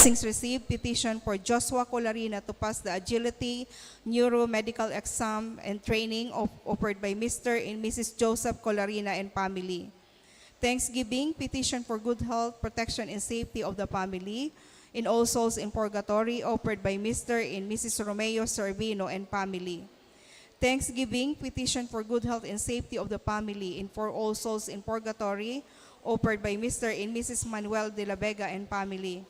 blessings received, petition for Joshua Colarina to pass the agility neuromedical exam and training offered by Mr. and Mrs. Joseph Colarina and family. Thanksgiving, petition for good health, protection, and safety of the family in all souls in purgatory offered by Mr. and Mrs. Romeo Servino and family. Thanksgiving, petition for good health and safety of the family and for all souls in purgatory offered by Mr. and Mrs. Manuel de la Vega and family.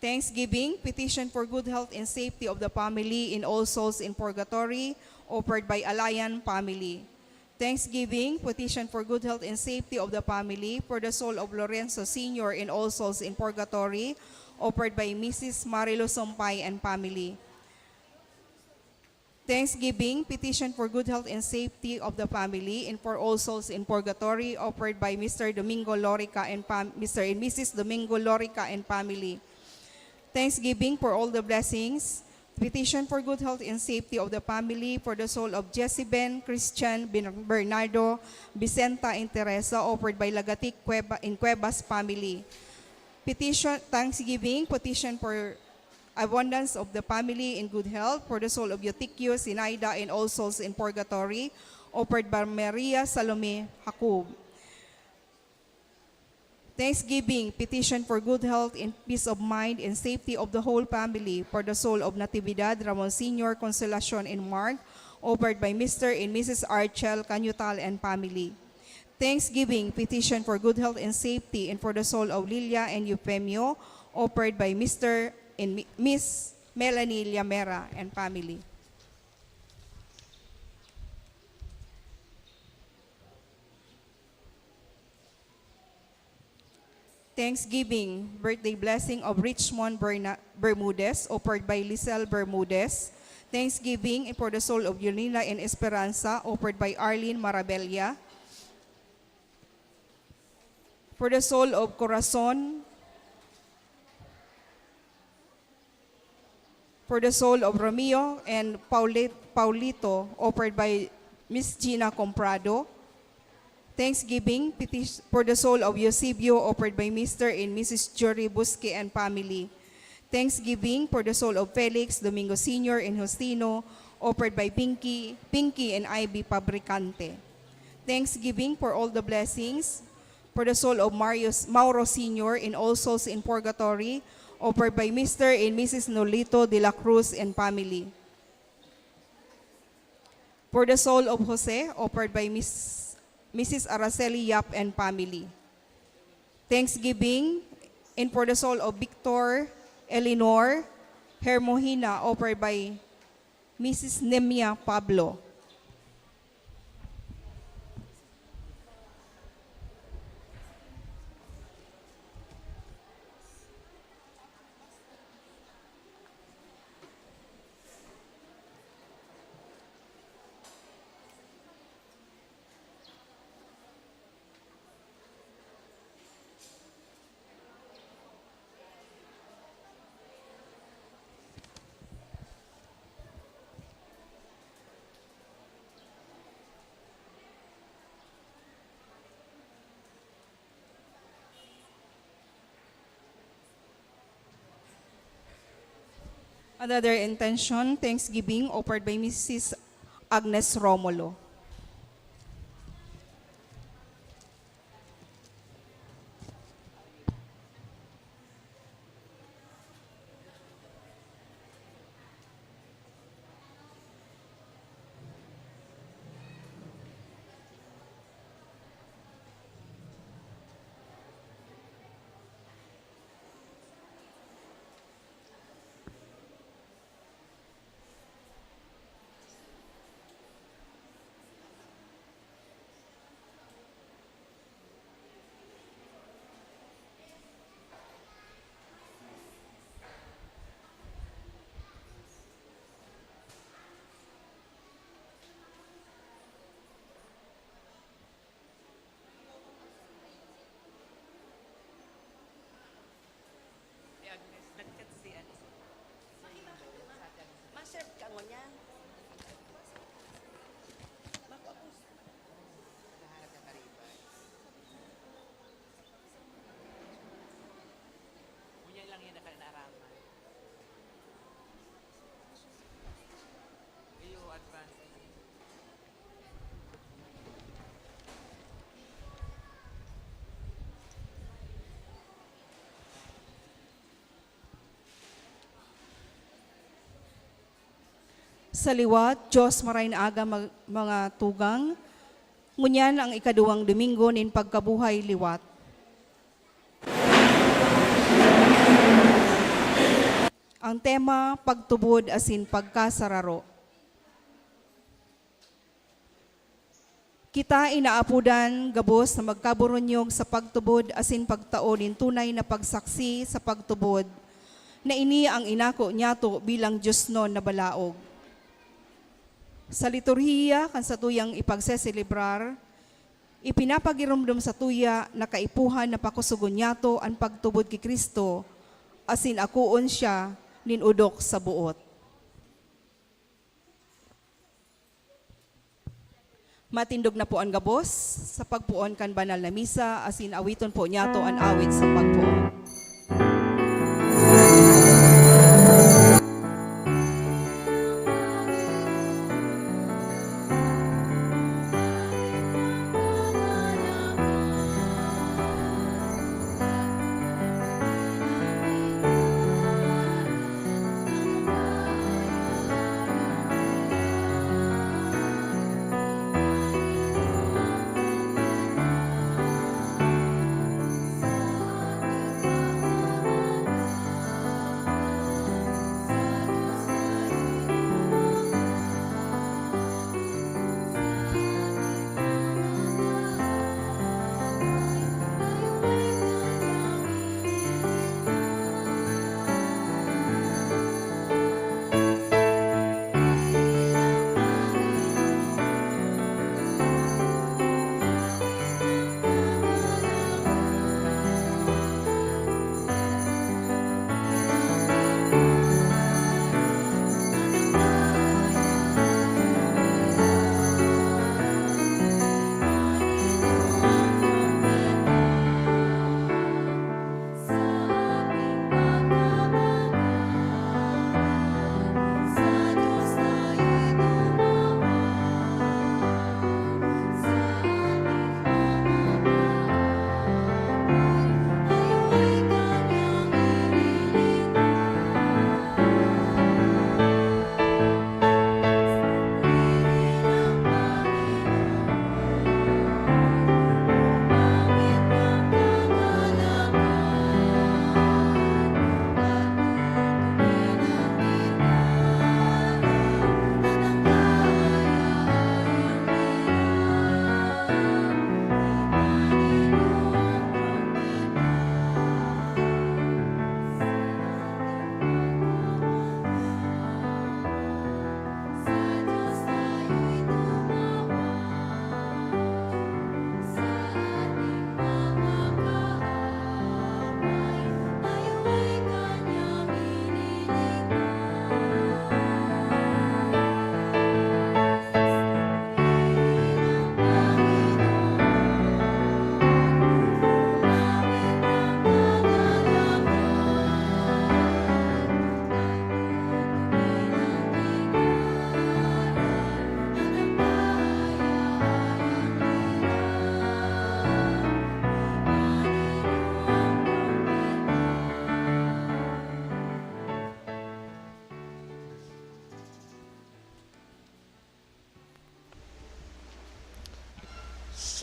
Thanksgiving, petition for good health and safety of the family in all souls in purgatory offered by Alayan family. Thanksgiving, petition for good health and safety of the family for the soul of Lorenzo Sr. in all souls in purgatory offered by Mrs. Marilo Sompay and family. Thanksgiving, petition for good health and safety of the family and for all souls in purgatory offered by Mr. Domingo Lorica and Mr. and Mrs. Domingo Lorica and family. Thanksgiving for all the blessings. Petition for good health and safety of the family for the soul of Jessiben, Christian, Bernardo, Vicenta, and Teresa offered by Lagatic in Cuevas family. Petition, Thanksgiving, petition for abundance of the family in good health for the soul of Eutychio, Sinaida, and all souls in purgatory offered by Maria Salome Jacob. Thanksgiving, petition for good health and peace of mind and safety of the whole family for the soul of Natividad, Ramon Sr., Consolacion, and Mark, offered by Mr. and Mrs. Archel Canyutal and family. Thanksgiving, petition for good health and safety and for the soul of Lilia and Eufemio, offered by Mr. and Miss Melanie Llamera and family. Thanksgiving, birthday blessing of Richmond Bermudez, offered by Lisel Bermudez. Thanksgiving for the soul of Yolina and Esperanza, offered by Arlene Marabella. For the soul of Corazon, for the soul of Romeo and Paulito, offered by Miss Gina Comprado. Thanksgiving for the soul of Eusebio, offered by Mr. and Mrs. Jory Busque and family. Thanksgiving for the soul of Felix Domingo Sr. and Justino, offered by Pinky and Ivy Fabricante. Thanksgiving for all the blessings for the soul of Mauro Sr. and all souls in purgatory, offered by Mr. and Mrs. Nolito de la Cruz and family. For the soul of Jose, offered by Mrs. Araceli Yap and family. Thanksgiving and for the soul of Victor Eleanor Hermohina, offered by Mrs. Nemia Pablo. Another intention, Thanksgiving, offered by Mrs. Agnes Romulo. Sa liwat, Diyos maray na aga mga tugang, ngunyan ang ikaduwang Domingo nin pagkabuhay liwat. Ang tema, pagtubod asin pagkasararo. Kita inaapudan gabos na magkaburunyog sa pagtubod asin pagtaon in tunay na pagsaksi sa pagtubod na ini ang inako niyato bilang Diyos non na balaog. Sa liturhiya kan sa tuyang ipagseselebrar, ipinapagirumdum sa tuya na kaipuhan na pakusugon niyato ang pagtubod ki Kristo asin akuon siya ninudok sa buot. Matindog na po ang gabos sa pagpuon kan banal na misa asin awiton po niyato ang awit sa pagpuon.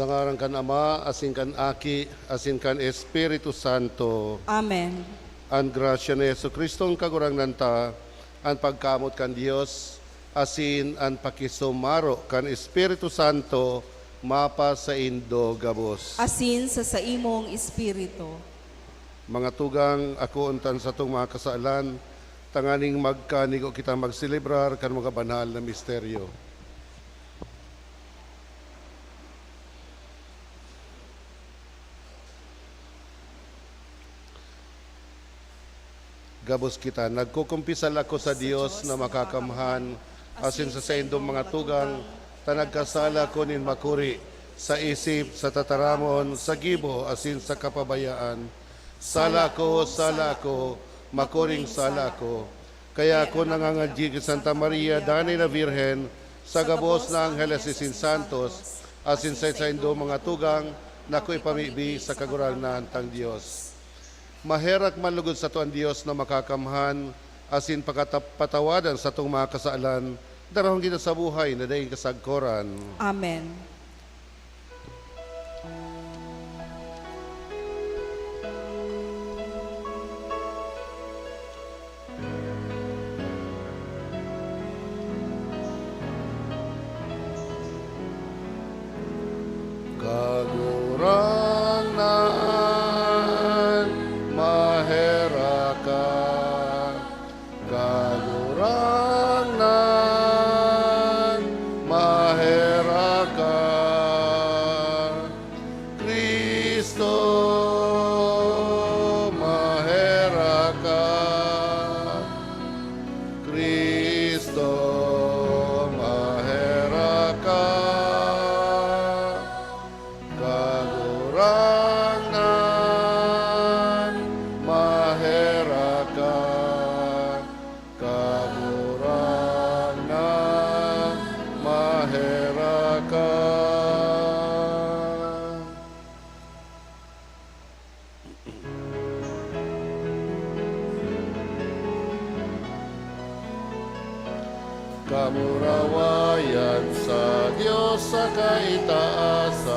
Sa ngaran kan Ama, asin kan Aki, asin kan Espiritu Santo, Amen. ang grasya ni Yesu Kristo ang kagurangnan ta, ang pagkamot kan Dios, asin ang pakisumaro kan Espiritu Santo, mapa sa indo gabos. Asin sa imong espiritu. Mga tugang ako untan sa itong mga kasaalan, tanganing magkanigo kita magselebrar kan mga banal na misteryo. Gabos kita, nagkukumpisal ako sa Dios na makakamhan, asin sa indong mga tugang, tanagkasala ko nin makuri, sa isip, sa tataramon, sa gibo, asin sa kapabayaan. Sala ko, makuring sala ko. Kaya ako nangangadji kay Santa Maria, Dani na Virhen, sa gabos na Angeles isin Santos, asin sa indong mga tugang, naku ipamibi sa kagurangnan tang Dios. Maherak manlugod sa tuan Dios na makakamhan, asin patawadan sa itong mga kasaalan, darahon kita sa buhay na dahil kasagkoran. Amen. Kagurangan maheraka, kagurangan maheraka, Kristo maheraka, Kristo maheraka, kagurangan maheraka, kagurangan maheraka. Kamurawayan sa Diyos sa kaitaasan,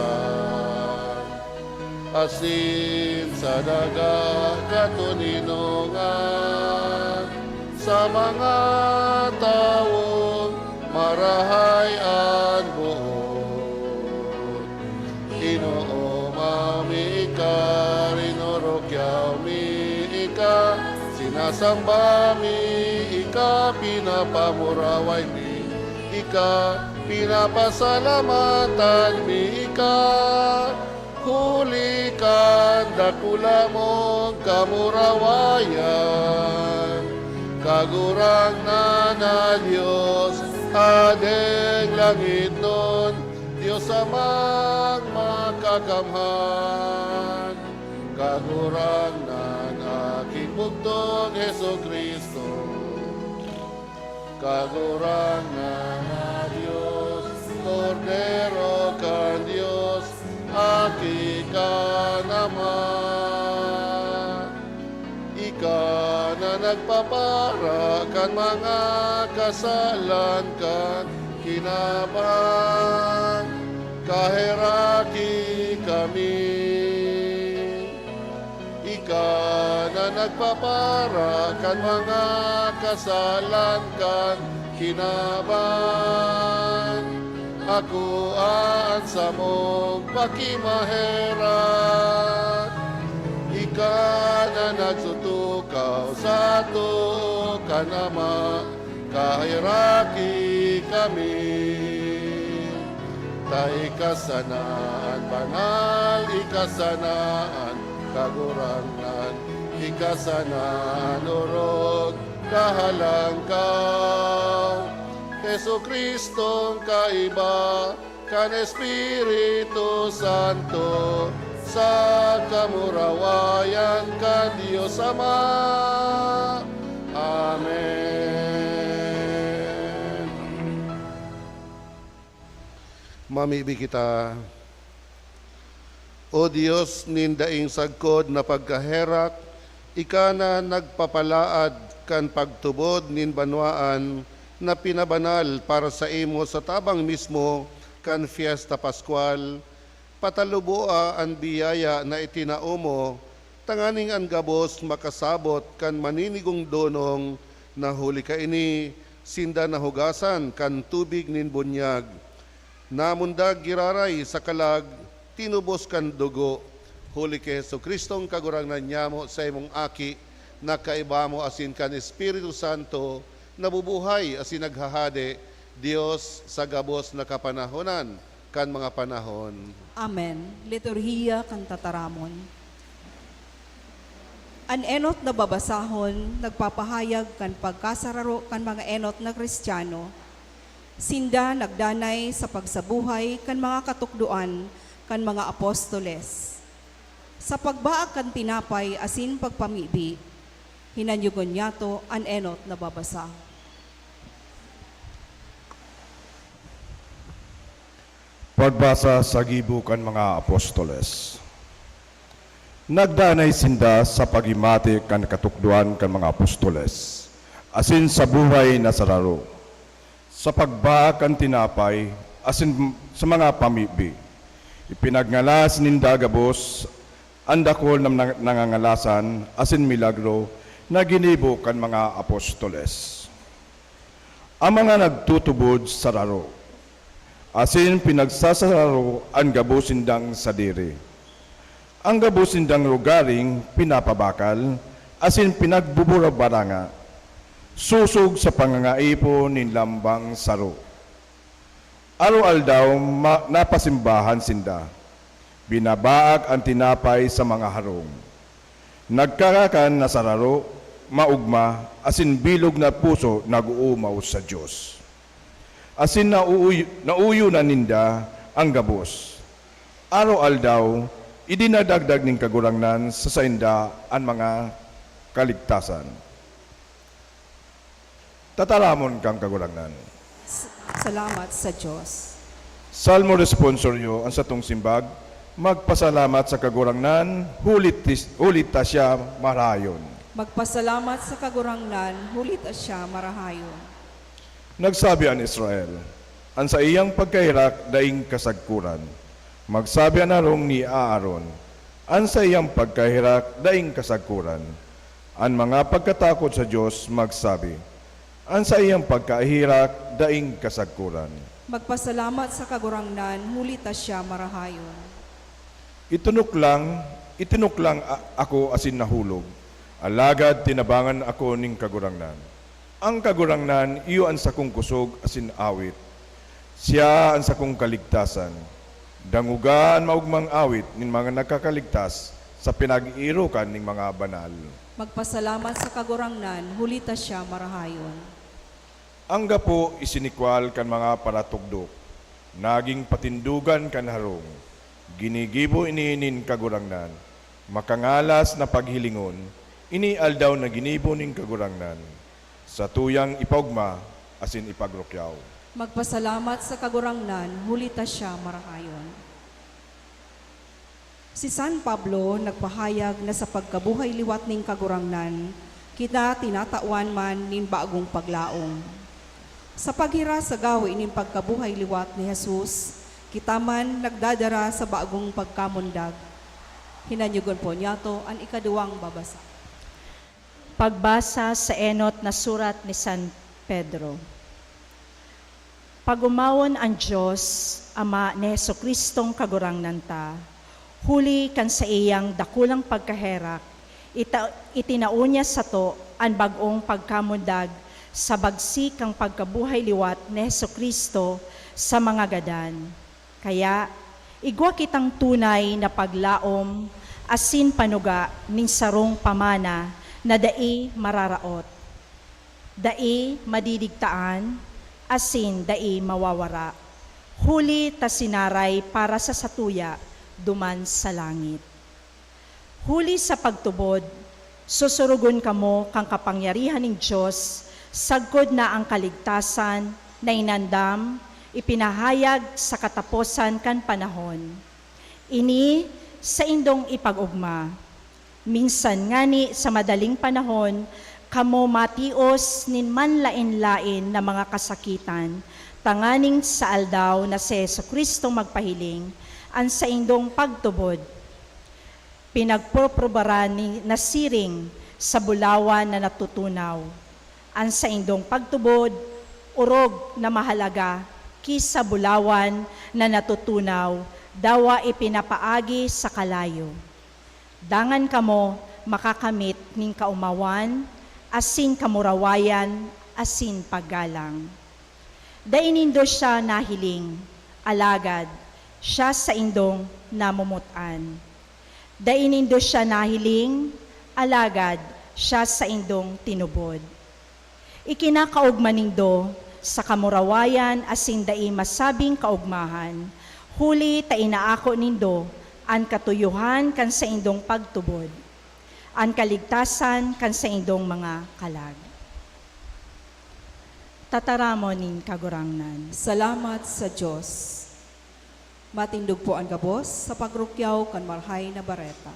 asin sa daga katuninungan, sa mga taong marahayan buot. Ginoo mami ika, rinorokyaw mi ika, sinasamba mi ika, pinapamuraway mi ika, pinapasalamatan mi ika. Huli ka, dakula mong kamurawayan, kagurang na Diyos, adeng langit nun, Diyos amang makakamhan, kagurang nan aking bugtong Heso Kristo, kagurang na Diyos, Cordero kan Diyos, aki ka naman, ika na nagpapara kan mga kasalan kan kinabang, kaheraki kami. Ika na nagpapara kan mga kasalan kan kinabang, ako at sa mong pakimaheran, ika na nagsutukaw sa to kanama, kahiraki kami. Ta ikasanaan banal, ikasanaan kagurangan, ikasanaan urog kahalangkaw. Heso Kristong kaiba, kan Espiritu Santo, sa kamurawayan kan Diyos Ama. Amen. Mamibi kita, O Diyos, nindaing sagkod na pagkaherak, ika na nagpapalaad kan pagtubod nin banwaan, na pinabanal para sa imo sa tabang mismo kan Fiesta Pascual, patalubua ang biyaya na itinao mo, tanganing ang gabos makasabot kan maninigong donong na huli ka ini, sinda nahugasan kan tubig nin bunyag. Namundag giraray sa kalag, tinubos kan dugo, huli kay Heso Kristong kagurangnan niya mo sa imong aki, na kaiba mo asin kan Espiritu Santo, nabubuhay asin naghahade, Diyos sa gabos na kapanahonan kan mga panahon. Amen. Liturhiya kan tataramon. An enot na babasahon, nagpapahayag kan pagkasararo kan mga enot na Kristiyano. Sinda nagdanay sa pagsabuhay kan mga katukduan kan mga apostoles. Sa pagbaag kan tinapay asin pagpamibi, hinanyugon niyato an enot na babasa. Pagbasa sa gibukan mga apostoles. Nagdanay sinda sa pagimati kan katukduan kan mga apostoles, asin sa buhay na sararo. sa pagbaak ang tinapay, asin sa mga pamibi. Ipinagngalas ninda gabos, ang dakol ng nangangalasan, asin milagro, na ginibo kan mga apostoles. Ang mga nagtutubod sa raro, asin pinagsasararo ang gabosindang sadiri. Ang gabosindang lugaring pinapabakal, asin pinagbuburabaranga, susog sa pangangaipo ni lambang saro. Araw-aldaw napasimbahan sinda, binabaak ang tinapay sa mga harong. Nagkakakan na sararo, maugma, asin bilog na puso nag-uumaw sa Diyos. Asin nauyo na ninda ang gabos. Araw-aldaw, idinadagdag ning kagurangnan sa sainda ang mga kaligtasan. Tataramon kang kagurangnan. Salamat sa Diyos. Salmo responsoryo ang satong simbag, magpasalamat sa kagurangnan, hulit ta siya marayon. Magpasalamat sa kagurangnan, hulit siya marahayon. Nagsabi ang Israel, ang sa iyang pagkahirak daing kasagkuran. Magsabi ang arong ni Aaron, ang sa iyang pagkahirak daing kasagkuran. Ang mga pagkatakot sa Diyos magsabi, ang sa iyang pagkahirak daing kasagkuran. Magpasalamat sa kagurangnan, hulit siya marahayon. Itinuk lang ako asin nahulog. Alagad tinabangan ako ning kagurangnan. Ang kagurangnan iyo ang sakong kusog asin awit. Siya ang sakong kaligtasan. Dangugaan maugmang awit nin mga nakakaligtas sa pinag-iirukan ning mga banal. Magpasalamat sa kagurangnan, hulit siya marahayon. Ang gapo isinikwal kan mga paratugdok. Naging patindugan kan harong. Ginigibo iniinin kagurangnan. Makangalas na paghilingon, inialdaw na ginibo ning kagurangnan. Sa tuyang ipaugma, asin ipagrukyaw. Magpasalamat sa kagurangnan, hulit siya marahayon. Si San Pablo nagpahayag na sa pagkabuhay liwat ning kagurangnan, kita tinatawan man nin bagong paglaong. Sa paghira sa gawi nin pagkabuhay liwat ni Jesus, kita man nagdadara sa bagong pagkamundag. Hinanyugon po niya to ang ikaduwang babasa. Pagbasa sa enot na surat ni San Pedro. Pagumawon ang Diyos, Ama ni Jesucristong kagurangnan ta, huli kan sa iyang dakulang pagkaherak, itinaunya sa to ang bagong pagkamundag sa bagsik ang pagkabuhay liwat ni Jesucristo sa mga gadan. Kaya, igwa kitang tunay na paglaom, asin panuga ning sarong pamana na dai mararaot. Dai madidigtaan, asin dai mawawara. Huli ta sinaray para sa satuya, duman sa langit. Huli sa pagtubod, susurugon kamo kang kapangyarihan ng Diyos, sagkod na ang kaligtasan na inandam, ipinahayag sa katapusan kan panahon. Ini sa indong ipag-ugma. Minsan ngani sa madaling panahon, kamo matios nin manlain-lain na mga kasakitan, tanganing sa aldaw na si Jesucristo magpahiling, ang sa indong pagtubod. Pinagproprobaran ni nasiring sa bulawan na natutunaw. Ang sa indong pagtubod, urog na mahalaga, kisa bulawan na natutunaw, dawa ipinapaagi sa kalayo. Dangan kamo makakamit ning kaumawan, asin kamurawayan, asin paggalang. Dainindo siya nahiling, alagad, siya sa indong namumutan. Dainindo siya nahiling, alagad, siya sa indong tinubod. Ikinakaugmanindo sa kamurawayan asin dai masabing kaugmahan, huli ta inaako nindo an katuyuhan kan sa indong pagtubod, an kaligtasan kan sa indong mga kalag. Tataramon nin kagurangnan. Salamat sa Diyos. Matindog po ang gabos sa pagrukyaw kan marhay na bareta.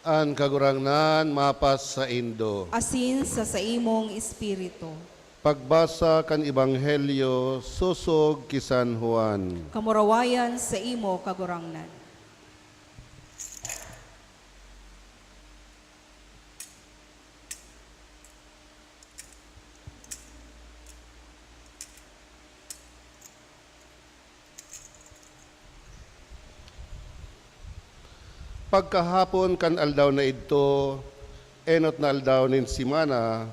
An kagurangnan mapas sa Indo. asin sa imong espiritu. Pagbasa kan Ebanghelyo susog ki San Juan. Kamurawayan sa imo kagurangnan. Pagkahapon kan aldaw na ito, enot na aldaw nin simana,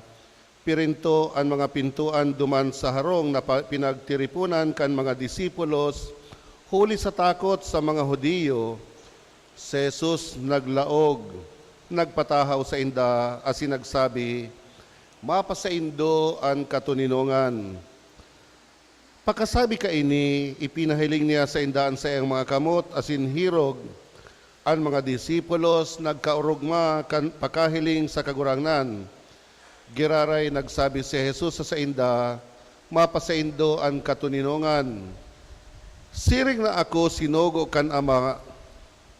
pirinto ang mga pintuan duman sa harong na pinagtiripunan kan mga disipulos, huli sa takot sa mga Hudiyo, si Jesus naglaog, nagpatahaw sa inda, asin nagsabi, mapa sa Indo ang katuninongan. Pagkasabi ka ini, ipinahiling niya sa indaan sa iyang mga kamot, asin hirog, ang mga disipulos nagkaurugma pakahiling sa kagurangnan. Giraray nagsabi si Jesus sa inda, mapasaindo ang katuninongan. Siring na ako sinugo kan ama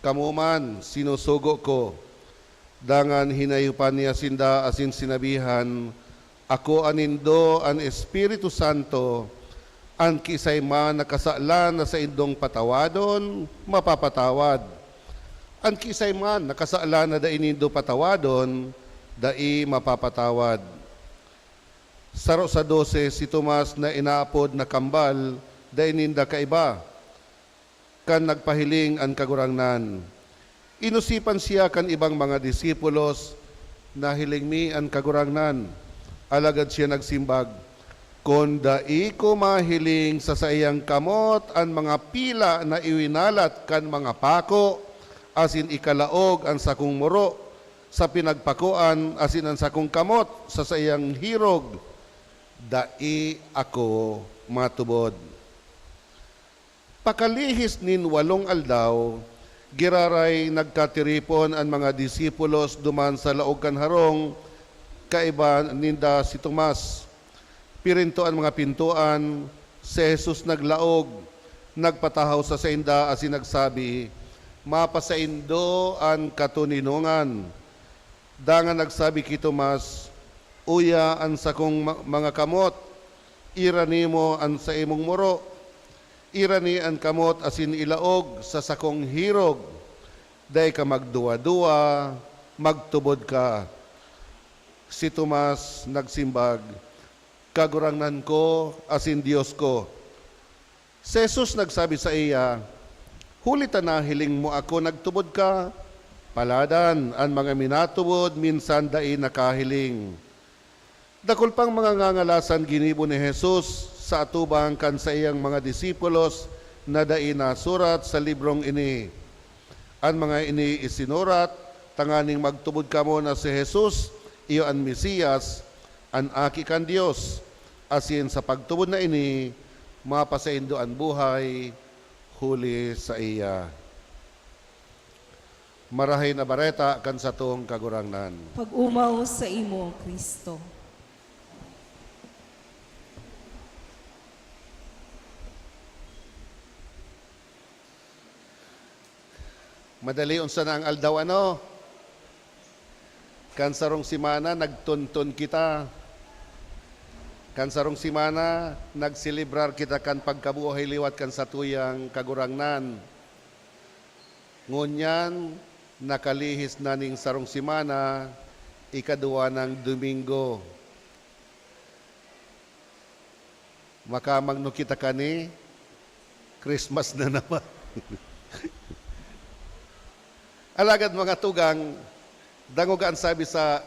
kamuman, sinusugo ko. Dangan hinayupan niya sinda asin sinabihan, ako anindo ang Espiritu Santo, ang kisay man nakasalan na sa indong patawadon, mapapatawad. Ang kisay man nakasala na dai nindo patawadon, dai mapapatawad. Saro sa 12, si Tomas na inaapod na kambal, dai ninda kaiba, kan nagpahiling ang kagurangnan. Inusipan siya kan ibang mga disipulos, na hiling mi ang kagurangnan. Alagad siya nagsimbag, kung dai ko mahiling sa sayang kamot ang mga pila na iwinalat kan mga pako, asin ikalaog ang sakong muro sa pinagpakuan, asin ang sakong kamot sa sayang hirog, dai ako matubod. Pakalihis nin 8 aldaw, giraray nagkatiripon ang mga disipulos duman sa laog kan harong, kaiba ninda si Tomas. Pirinto ang mga pintuan, si Jesus naglaog, nagpatahaw sa sainda asin nagsabi, mapasaindo ang katuninongan. Dangan nagsabi ki Tomas, uya ang sakong mga kamot, irani mo ang sa imong muro, irani ang kamot asin ilaog sa sakong hirog, day ka magduwa-duwa, magtubod ka. Si Tomas nagsimbag, kagurangnan ko asin Diyos ko. Si Jesus nagsabi sa iya, huli na hiling mo ako nagtubod ka, paladan ang mga minatubod, minsan dai nakahiling. Dakol pang mga ngangalasan ginibo ni Jesus sa atubang kan sa iyang mga disipulos na dai nasurat sa librong ini. Ang mga ini isinurat, tanganing magtubod ka mo na si Jesus, iyo ang Mesiyas, ang aki kan Diyos. Asin sa pagtubod na ini, mapasaindo ang buhay, huli sa iya. Marahay na bareta kan sa tuong kagurangnan. Pag-umaw sa imo, Kristo. Madali unsa na ang aldaw ano? Kansarong simana nagtuntun kita. Kansarong simana nagsilibrar kita kan pagkabuhay liwat kan sa tuyang kagurangnan. Ngunyan nakalihis na ning sarong simana ikaduwa ng Domingo. Makamang no kita kani Christmas na naman. Alagad mga tugang, dangogaan sabi sa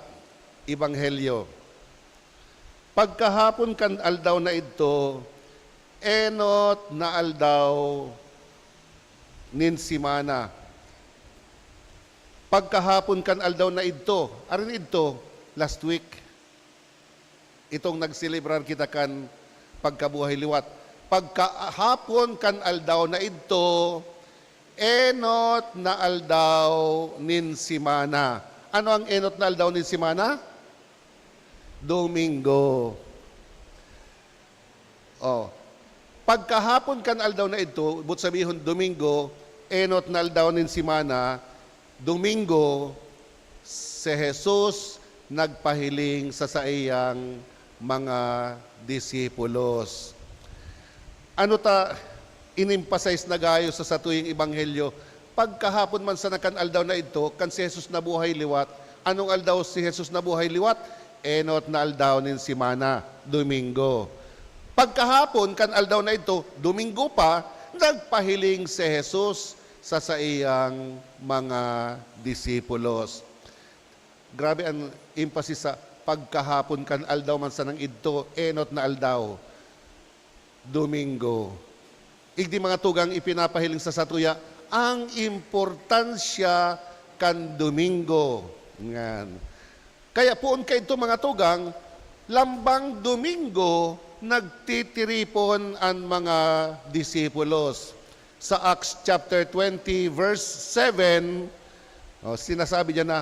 Ebanghelyo, pagkahapon kan aldaw na ito, enot na aldaw nin simana. Pagkahapon kan aldaw na ito, arin ito, last week, itong nagsilibrar kita kan pagkabuhay liwat. Pagkahapon kan aldaw na ito, enot na aldaw nin simana. Ano ang enot na aldaw nin simana? Domingo. Oh. Pagkahapon kan aldaw na ito, but sabihon Domingo, enot na aldaw nin simana, Domingo, si Jesus nagpahiling sa iyang mga disipulos. Ano ta inimphasize na gayo sa satuyang ebanghelyo? Pagkahapon man sa nakan aldaw na ito, kan si Jesus nabuhay liwat, anong aldaw si Jesus nabuhay liwat? Enot na aldaw nin simana, Domingo. Pagkahapon kan aldaw na ito, Domingo pa, nagpahiling si Jesus sa iyang mga disipulos. Grabe ang emphasis sa pagkahapon kan aldaw man sa nang ito, enot na aldaw, Domingo. Igdi mga tugang ipinapahiling sa satuya, ang importansya kan Domingo. Ngan. Kaya poon kay ito mga tugang, lambang Domingo, nagtitiripon ang mga disipulos. Sa Acts chapter 20 verse 7, sinasabi niya na,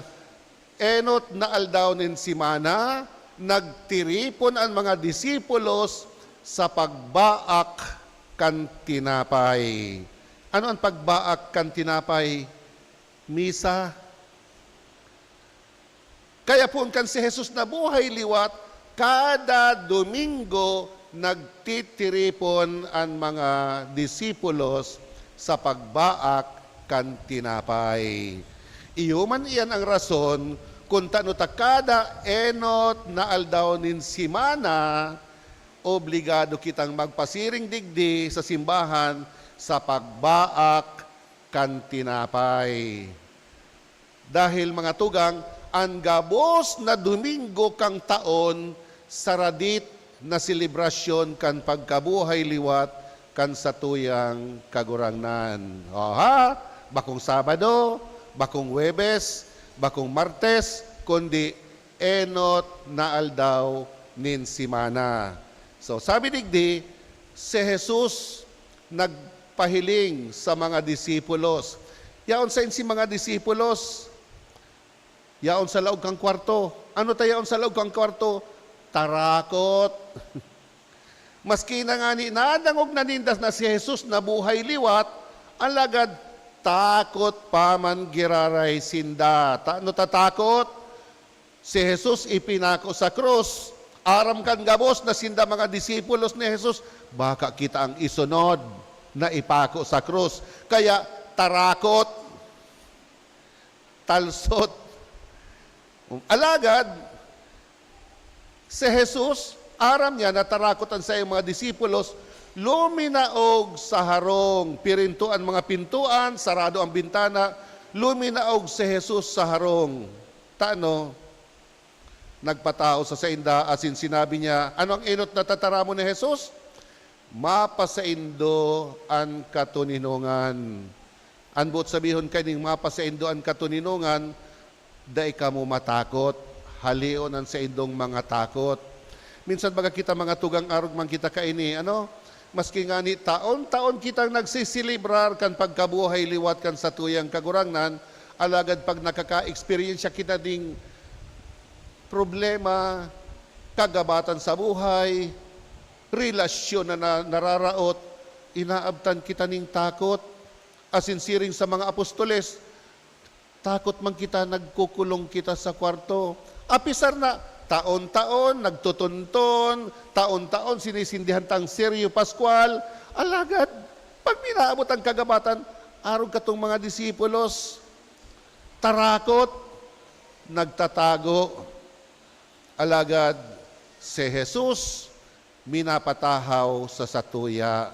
enot na aldaw nin simana, nagtiripon ang mga disipulos sa pagbaak kan tinapay. Ano ang pagbaak kan tinapay? Misa. Kaya po kan si Jesus na buhay liwat, kada Domingo nagtitiripon ang mga disipulos sa pagbaak kan tinapay. Iyoman iyan ang rason kung tano kada enot na aldaw nin simana, obligado kitang magpasiring digdi sa simbahan sa pagbaak kan tinapay. Dahil mga tugang, ang gabos na Domingo kang taon, saradit na selebrasyon kan pagkabuhay liwat kan satuyang kagurangnan. Oha, bakong Sabado, bakong Huwebes, bakong Martes, kundi enot na aldaw nin simana. So sabi digdi, si Jesus nagpahiling sa mga disipulos. Yaon sa si mga disipulos, yaon sa laog kang kwarto. Ano tayo yaon sa laog kang kwarto? Tarakot. Maski na nga ni nadangog na nindas na si Jesus na buhay liwat, alagad takot pa man giraray sinda. No tatakot? Si Jesus ipinako sa krus. Aram kan gabos na sinda mga disipulos ni Jesus, baka kita ang isunod na ipako sa krus. Kaya tarakot, talsot. Alagad, si Jesus, aram niya na tarakotan sa iyong mga disipulos, luminaog sa harong, pirintuan mga pintuan, sarado ang bintana, luminaog si Jesus sa harong. Tano? Nagpatao sa sainda, asin sinabi niya, ano ang enot na tataramo ni Jesus? Mapasaindo ang katuninungan. Anbot sabihon kaning mapasaindo ang katuninungan, dai ka mo matakot, halion ang saindong mga takot. Minsan baga kita mga tugang arog man kita kaini, maski nga ni taon-taon kitang nagsisilibrar kan pagkabuhay liwat kan sa tuyang kagurangnan, alagad pag nakaka-experience kita ding problema, kagabatan sa buhay, relasyon na nararaot, inaabtan kita ning takot. Asinsiring sa mga apostoles, takot man kita, nagkukulong kita sa kwarto. Apisar na, taon-taon, nagtutunton, taon-taon, sinisindihan tang Seryo Pascual, alagad, pag minaabot ang kagabatan, arog katong mga disipulos, tarakot, nagtatago. Alagad, si Jesus, minapatahaw sa satuya.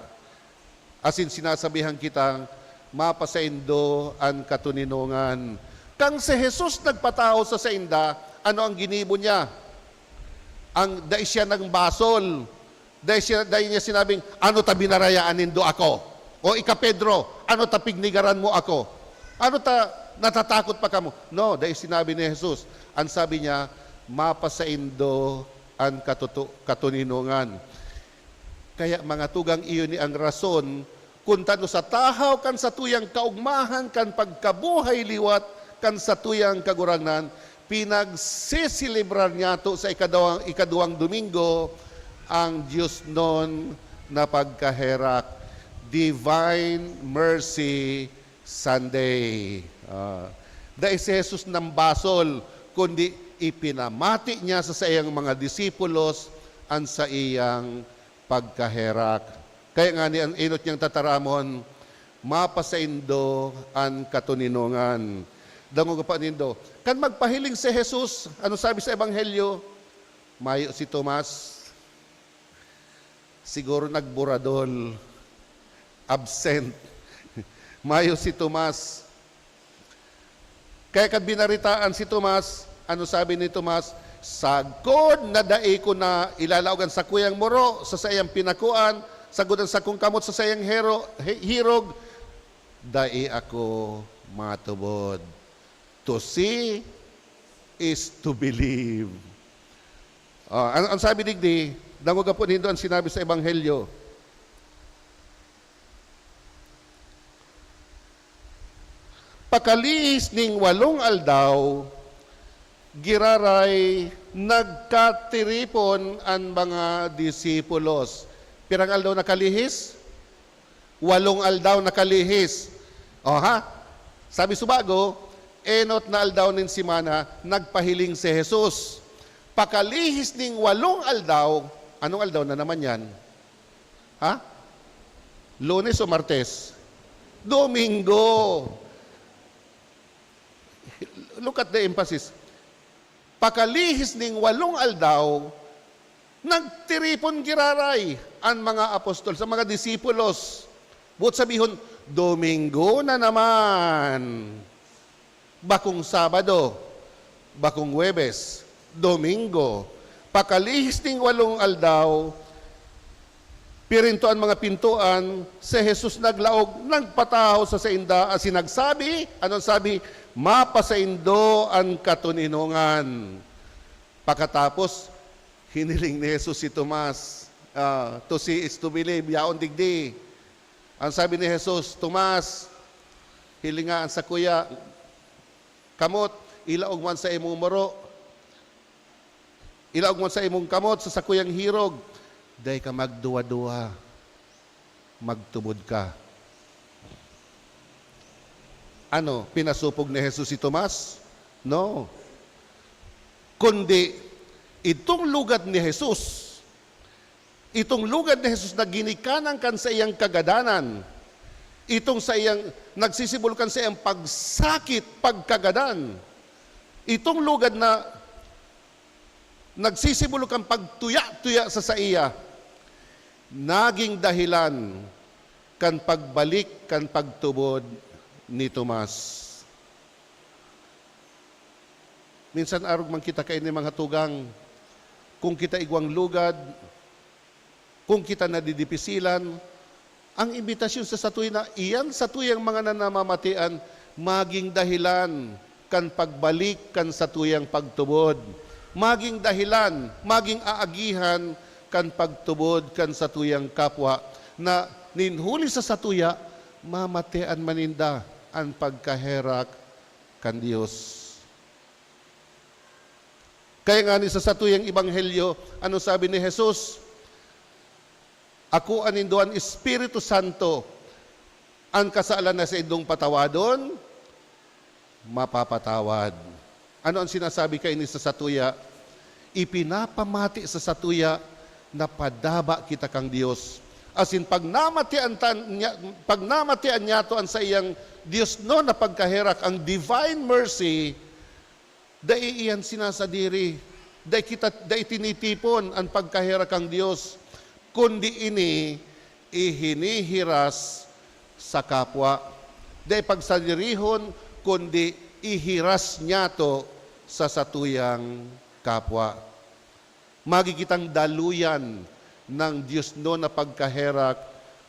Asin sinasabihan kitang, mapasaindo ang katuninungan. Kang si Jesus nagpatahaw sa sainda, ano ang ginibo niya? Dahil siya ng basol. Dahil niya sinabing, ano ta binarayaan nindo ako? O ika Pedro, ano ta pignigaran mo ako? Ano ta natatakot pa kamo? No, dahil sinabi ni Jesus, ang sabi niya, mapasaindo ang katuninungan. Kaya mga tugang iyon ni ang rason, kung tano sa tahaw kan sa tuyang kaugmahan, kan pagkabuhay liwat, kan sa tuyang kagurangnan, pinagsisilibrar niya to sa ikaduwang Domingo, ang Diyos non na pagkaherak, Divine Mercy Sunday. Dahil si Jesus ng basol, kundi ipinamati niya sa iyang mga disipulos an sa iyang pagkaherak. Kaya nga ni ang inot niyang tataramon, mapasaindo an katuninungan. Dango pa nindo. Kan magpahiling si Jesus, ano sabi sa Ebanghelyo? Mayo si Tomas, siguro nagburadol, absent. Mayo si Tomas. Kaya kad binaritaan si Tomas, ano sabi ni Tomas? Sagod na dai ko na ilalaugan sa kuyang moro, sa sayang pinakuan, sagodan sa kong kamot sa sayang hirog, dai ako matubod. To see is to believe. Ang sabi digdi, dangog po nindo ang sinabi sa Ebanghelyo. Pakalihis ning 8 aldaw, giraray nagkatiripon ang mga disipulos. Pirang aldaw nakalihis? 8 aldaw nakalihis. Sabi subago, enot na aldaw nin simana, nagpahiling si Jesus. Pakalihis ning 8 aldaw, anong aldaw na naman yan? Lunes o Martes? Domingo. Look at the emphasis. Pakalihis ning 8 aldaw, nagtiripon giraray ang mga apostol sa mga disipulos. Buot sabihon, Domingo na naman. Bakong Sabado, bakong Huwebes, Domingo. Pakalihis ning 8 aldaw, pirintoan mga pintuan, si Jesus naglaog, nagpataho sa sainda, as sinagsabi, anong sabi? Mapasaindo ang katuninungan. Pagkatapos, hiniling ni Jesus si Tomas, to see is to believe, yaon digdi. Ang sabi ni Jesus, Tomas, hilingaan sa kuya, kamot, ilaog man sa imong moro, ilaog man sa imong kamot, sa sakuyang hirog, day ka magduwa-duwa, magtubod ka. Ano, pinasupog ni Jesus si Tomas? No. Kundi, itong lugad ni Jesus, na ginikanan kan sa iyang kagadanan, itong sa iyang, nagsisibulkan sa iyang pagsakit, pagkagadan, itong lugad na nagsisibulkan pagtuya-tuya sa iya, naging dahilan kan pagbalik, kan pagtubod ni Tomas. Minsan arog man kita kain ni mga tugang, kung kita igwang lugad, kung kita nadidipisilan, ang imbitasyon sa satuy na iyan satuyang mga nanamamatian, maging dahilan kan pagbalik kan satuyang pagtubod. Maging dahilan, maging aagihan kan pagtubod kan satuyang kapwa, na ninhuli sa satuya, mamatian maninda ang pagkaherak kan Diyos. Kaya nga ni sa satuyang Ebanghelyo, ano sabi ni Jesus? Ako anindoan Espiritu Santo, ang kasaalan na sa indong patawadon, mapapatawad. Ano ang sinasabi kay ni sa satuya? Ipinapamati sa satuya na padaba kita kang Diyos. As in, pag namatian niya to ang sa iyang Diyos no na pagkaherak, ang divine mercy, dai iyan sinasadiri, dai tinitipon ang pagkaherak ang Diyos, kundi ini ihinihiras sa kapwa. Dai pagsadirihon, kundi ihiras niya to sa satuyang kapwa. Magigitang daluyan ng Diyos no na pagkaherak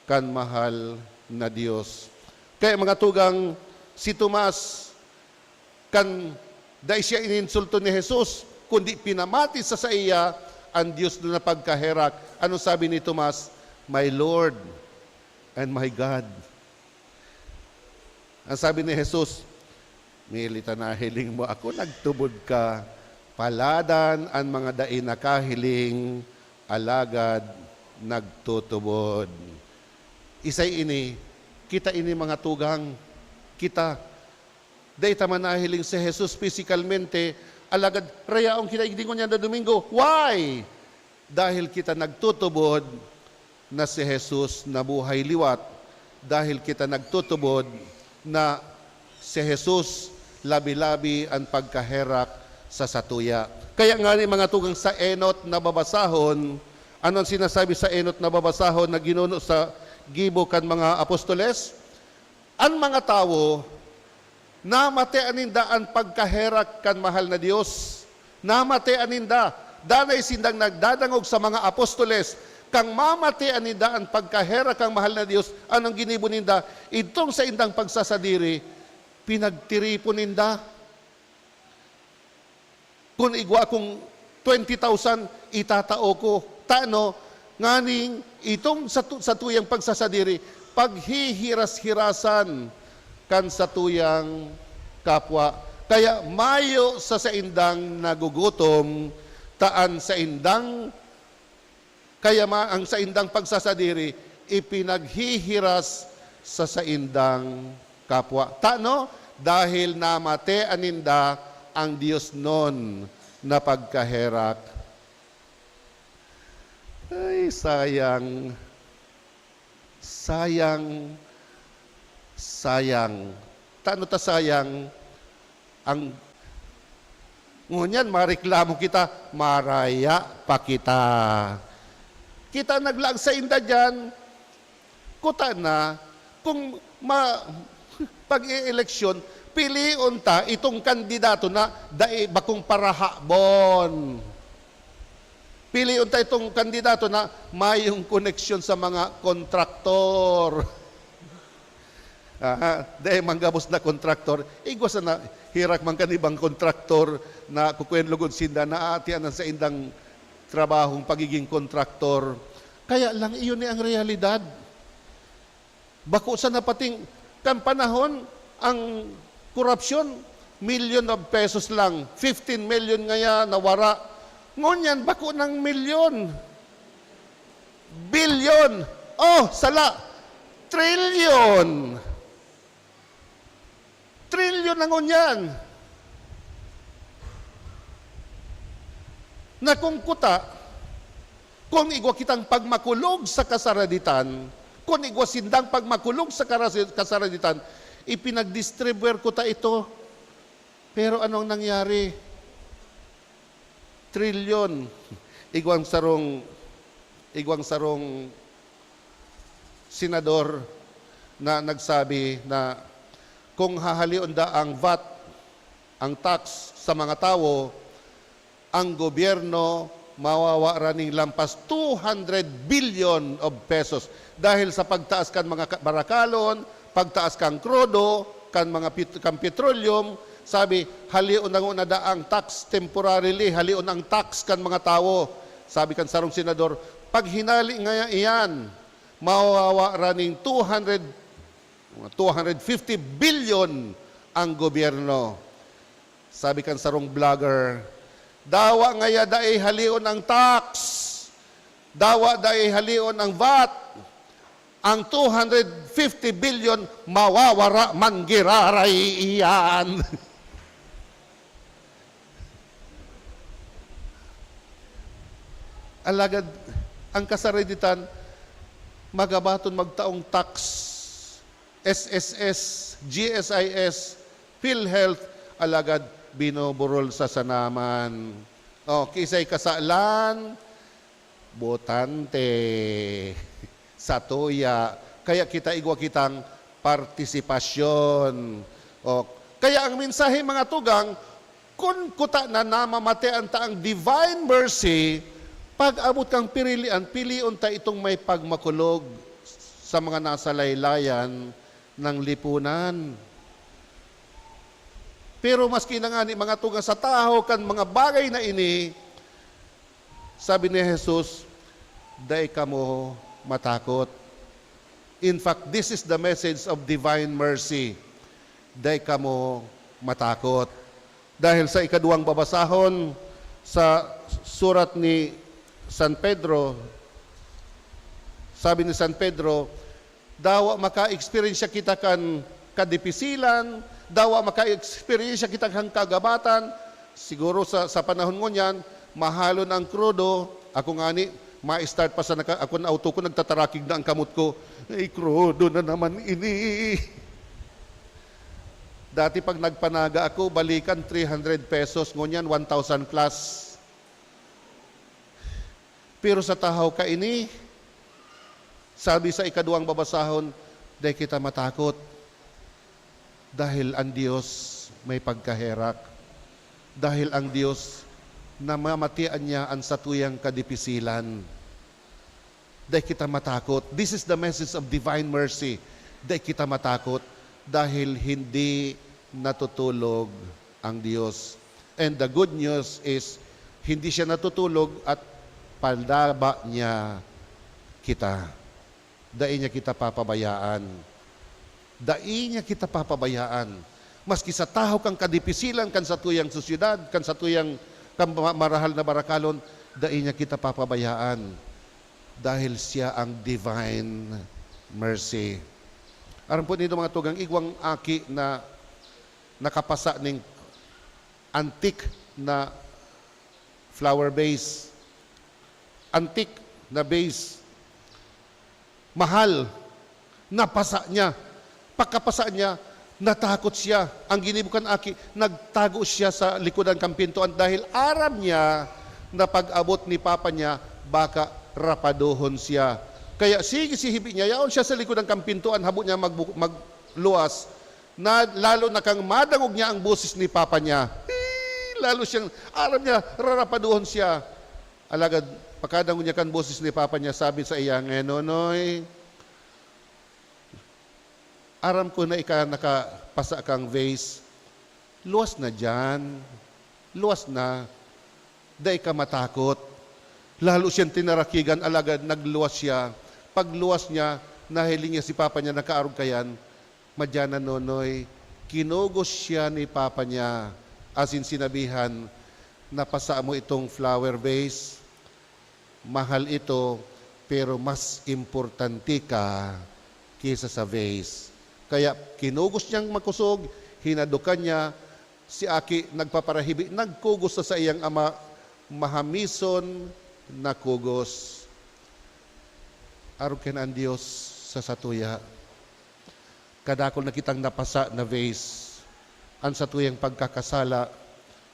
kan mahal na Diyos. Kaya mga tugang, si Tomas, kan dahil siya ininsulto ni Jesus, kundi pinamati sa iya ang Diyos no na pagkaherak. Ano sabi ni Tomas? My Lord and my God. Ang sabi ni Jesus, milita na hiling mo ako, nagtubod ka, paladan ang mga dai nakahiling, alagad nagtutubod. Isay ini, kita ini mga tugang, kita, day taman nahiling si Jesus physicalmente, alagad rayaong kinaigdingon niya na Domingo. Why? Dahil kita nagtutubod na si Jesus na buhay liwat. Dahil kita nagtutubod na si Jesus labi-labi ang pagkaherak sa satuya. Kaya nga ni mga tugang sa enot na babasahon, ano ang sinasabi sa enot na babasahon na ginuno sa gibo kan mga apostoles? Ang mga tao, namate aninda ang pagkaherak kan mahal na Dios. Namate aninda. Danay sindang nagdadangog sa mga apostoles. Kang mamate aninda ang pagkaherak kang mahal na Dios, anong ginibo ninda? Itong sa indang pagsasadiri, pinagtiripon ninda. Kung igwa kong 20,000, itatao ko. Tano, nganing itong sa tuyang pagsasadiri, paghihiras-hirasan kan sa tuyang kapwa. Kaya mayo sa indang nagugutom, taan sa indang, kaya ang sa indang pagsasadiri, ipinaghihiras sa indang kapwa. Tano, dahil namate aninda ang Diyos nun na pagkaherak. Ay, sayang. Sayang. Sayang. Tano ta sayang? Ang ngunyan, mareklamo kita, maraya pa kita. Kita naglag sa inda dyan, kuta na, kung pag-i-eleksyon, piliun ta itong kandidato na dai bakong parahabon. Piliun ta itong kandidato na mayong koneksyon sa mga kontraktor. Dahil manggabos na kontraktor, igwas na hirak man kanibang kontraktor na kukuyen lugod sinda na atian sa indang trabahong pagiging kontraktor. Kaya lang iyon ni ang realidad. Bako sa napating kan panahon ang korupsyon, million of pesos lang. 15 million ngaya nawara. Ngunyan, bako ng milyon. Bilyon. Oh, sala. Trillion. Trillion na ngunyan. Na kung kuta, kung igwa kitang pagmakulog sa kasaraditan, kung igwa sindang pagmakulog sa kasaraditan, ipinagdistribuer ko ta ito. Pero anong nangyari? Trilyon. Igwang sarong senador na nagsabi na kung hahalion da ang VAT, ang tax sa mga tao, ang gobyerno mawawara ng lampas 200 billion of pesos dahil sa pagtaas kan mga barakalon, pagtaas kang krudo, kan mga petroleum, sabi, halion ang una da ang tax temporarily, halion ang tax kan mga tao. Sabi kan sarong senador, pag hinali nga iyan, mawawara ng 250 billion ang gobyerno. Sabi kan sarong vlogger, dawa ngaya daay halion ang tax, dawa daay halion ang VAT, ang 250 billion mawawara man giraray iyan. Alagad, ang kasareditan, magabaton magtaong tax, SSS, GSIS, PhilHealth, alagad binoburol sa sanaman. O, kisay kasalan, botante, satuya. Kaya kita igwa kitang partisipasyon. O, kaya ang mensahe mga tugang, kung kuta na namamate ang taang divine mercy, pag abot kang pilion ta itong may pagmakulog sa mga nasa laylayan ng lipunan. Pero maski na nga ni mga tugang sa tao kan mga bagay na ini, sabi ni Jesus, dai kamo matakot. In fact, this is the message of divine mercy. Dai kamo matakot. Dahil sa ikaduhang babasahon sa surat ni San Pedro, sabi ni San Pedro, dawa maka-experience kita kan kadipisilan, dawa maka-experience kita kan kagabatan, siguro sa panahon mo niyan, mahalon ang krudo, ako nga ni, ma-start pa sa ako na auto ko, nagtatarakig na ang kamot ko, ay krudo na naman ini. Dati pag nagpanaga ako, balikan 300 pesos, ngunyan 1,000 plus. Pero sa tahaw ka ini, sabi sa ikaduang babasahon, dahil kita matakot. Dahil ang Diyos may pagkaherak. Dahil ang Diyos na mamatian niya ang satuyang kadipisilan. Dahil kita matakot. This is the message of divine mercy. Dahil kita matakot dahil hindi natutulog ang Diyos. And the good news is, hindi siya natutulog at palaba niya kita. Dahil niya kita papabayaan. Dahil niya kita papabayaan. Maski sa tahaw kang kadipisilan, kan sa tuyang susyudad, kan sa tuyang marahal na barakalon, dahil niya kita papabayaan. Dahil siya ang divine mercy. Aram po nito mga tugang igwang aki na nakapasa ng antique na flower vase. Antique na vase. Mahal. Napasa niya. Pagkapasa niya, natakot siya. Ang ginibukan aki, nagtago siya sa likodan kang pintuan dahil aram niya na pag-abot ni papa niya, baka rapadohon siya. Kaya sige si hibi niya, yaon siya sa likod ng kampintuan, habo niya magluwas, na lalo na kang madangog niya ang boses ni papa niya. Lalo siyang, aram niya, rarapaduhon siya. Alagad, pagkadangog niya kan boses ni papa niya, sabi sa iya, Nonoy, aram ko na nakapasa kang vase, luwas na dyan, luwas na, dahil ka matakot. Lalo siyang tinarakigan, alagad, nagluwas siya. Pagluwas niya, nahiling niya si papa niya, nakaarog kayan, madyan na Nonoy, kinugos siya ni papa niya, as in sinabihan, napasa mo itong flower vase, mahal ito, pero mas importante ka kaysa sa vase. Kaya kinugos niyang makusog, hinadukan niya, si Aki nagpaparahibi, nagkugos sa iyang ama, mahamison na kugos. Araw ken ang Diyos sa satuya. Kadakol na kitang napasa na vase, ang satuyang pagkakasala,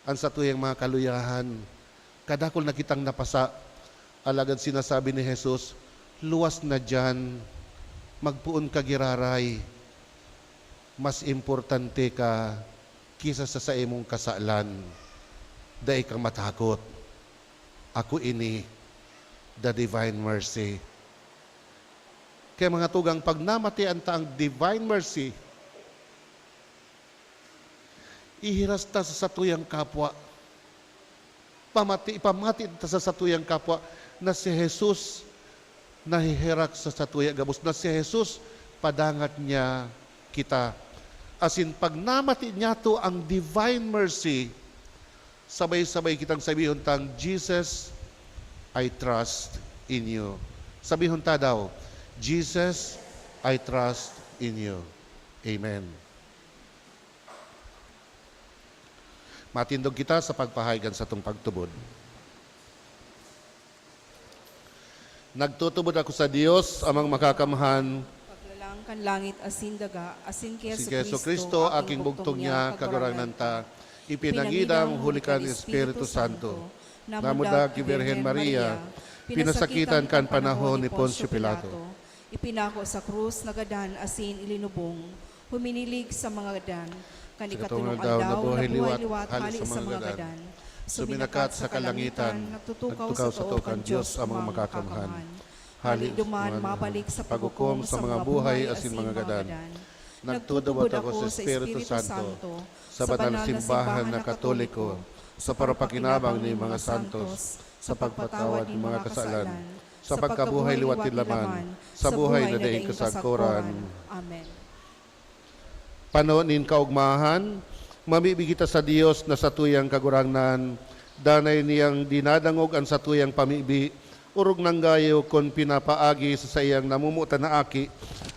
ang satuyang mga kaluyahan. Kadakol na kitang napasa, alagad sinasabi ni Jesus, luwas na dyan, magpuon ka giraray, mas importante ka kisa sa imong kasalan, dahil kang matakot. Ako ini, the divine mercy. Kaya mga tugang, pag namatian ta ang divine mercy, ihiras ta sa satuyang kapwa. Ipamati ta sa satuyang kapwa na si Jesus nahihirak sa satuyang gabos, na si Jesus padangat niya kita. As in, pag namati niya to ang divine mercy, sabay-sabay kitang sabihon tang, Jesus, I trust in you. Sabihon ta daw, Jesus, I trust in you. Amen. Matindog kita sa pagpahayagan sa itong pagtubod. Nagtutubod ako sa Diyos, amang makakamhan, Paglalang kan langit asin daga, asin kay si Yesu Kristo, aking bugtong niya, kaguranan ta, ipinangidang hulikan ni Espiritu Santo, namudag ki Birhen Maria, pinasakitan kan panahon ni Poncio Pilato, ipinako sa krus, nagadan, asin, ilinubong, huminilig sa mga gadan, kanikatulong aldaw, nabuhay-liwat, hali sa mga gadan, suminakat sa kalangitan, nagtutukaw sa tuokan Diyos ang mga makakamhan, hali duman, mabalik sa paghukom sa mga buhay, asin mga gadan, nagtutubod ako sa Espiritu Santo, sa banal na simbahan na Katoliko, sa parapakinabang ni mga santos, sa pagpatawad ng mga kasalan, sa pagkabuhay liwatin laman, sa buhay na daing kasagkuran. Amen. Panonin kaugmahan, mamibigita sa Dios na satuyang kagurangnan, danay niyang dinadangog ang satuyang pamibi, urog ng gayo kon pinapaagi sa sayang namumutan na aki,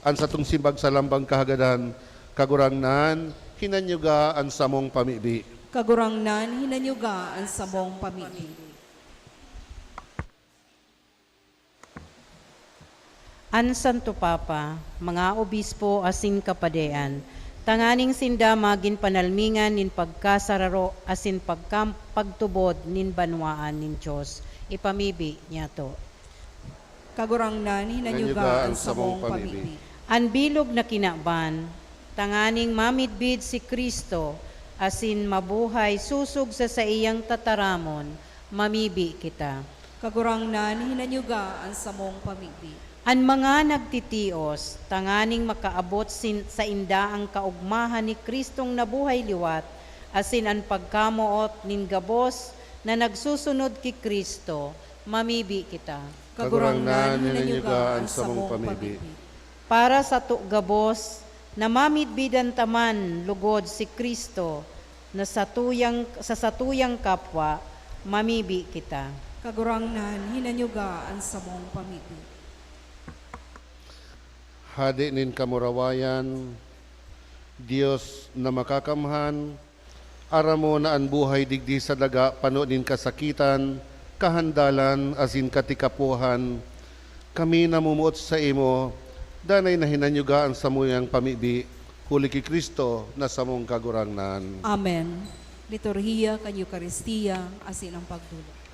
ang satong simbag sa lambang kahagadan, kagurangnan, hinanyuga ang samong pamibi. Kagurangnan hinanyuga ang samong pamilya. An Santo Papa, mga obispo asin kapadean, tanganing sinda magin panalmingan nin pagkasararo asin pagtubod nin banwaan nin Diyos. Ipamibi niya to. Kagurangnan hinanyuga ang samong pamilya. An bilog na kinaban, tanganing mamidbid si Kristo, asin mabuhay susog sa iyang tataramon, mamibi kita. Kagurangnan hinanyuga ang samong pamilya. An mga nagtitios, tanganing makaabot sa inda ang kaugmahan ni Kristong nabuhay liwat, asin ang pagkamuot nin gabos na nagsusunod ki Kristo, mamibi kita. Kagurangnan hinanyuga ang samong pamilya. Para sa gabos, na mamidbidan taman lugod si Kristo, na sa satuyang kapwa, mamibi kita. Kagurangnan hinanyuga ang samong pamilya. Hadi nin kamurawayan, Diyos na makakamhan, aramo na ang buhay digdi sa daga, pano nin kasakitan, kahandalan, asin katikapuhan, kami namumuot sa imo, danay na hinanyuga ang samuyang pamibi, huli ki Kristo na samong kagurangnan. Amen. Liturhiya kan Eucharistia asin ang pagdulog.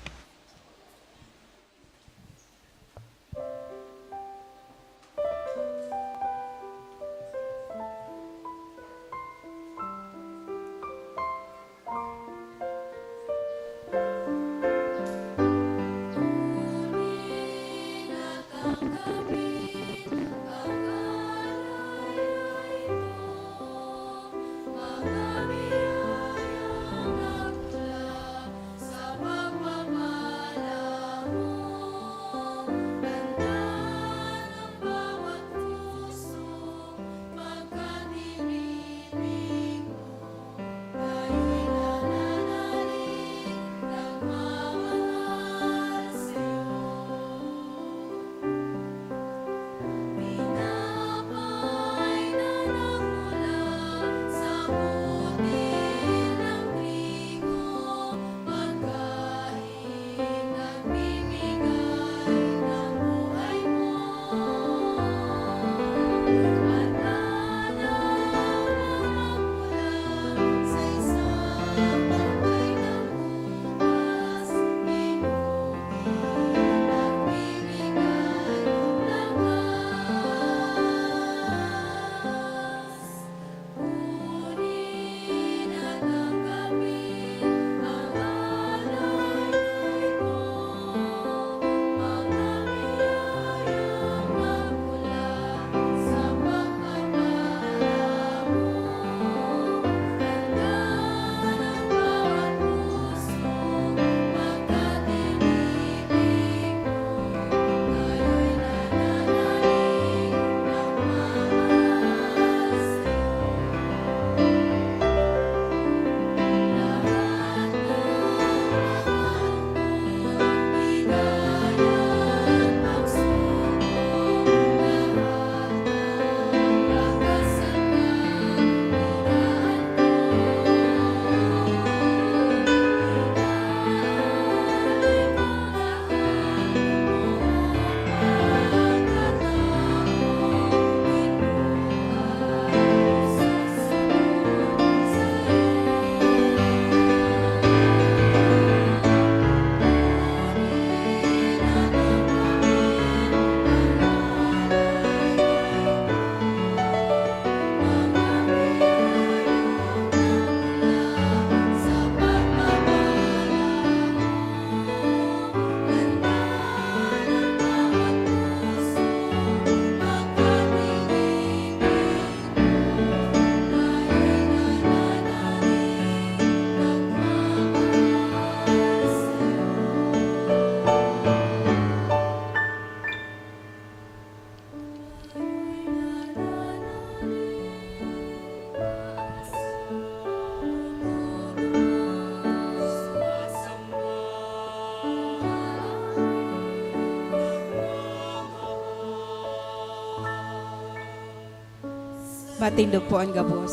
Matindog po ang gabos.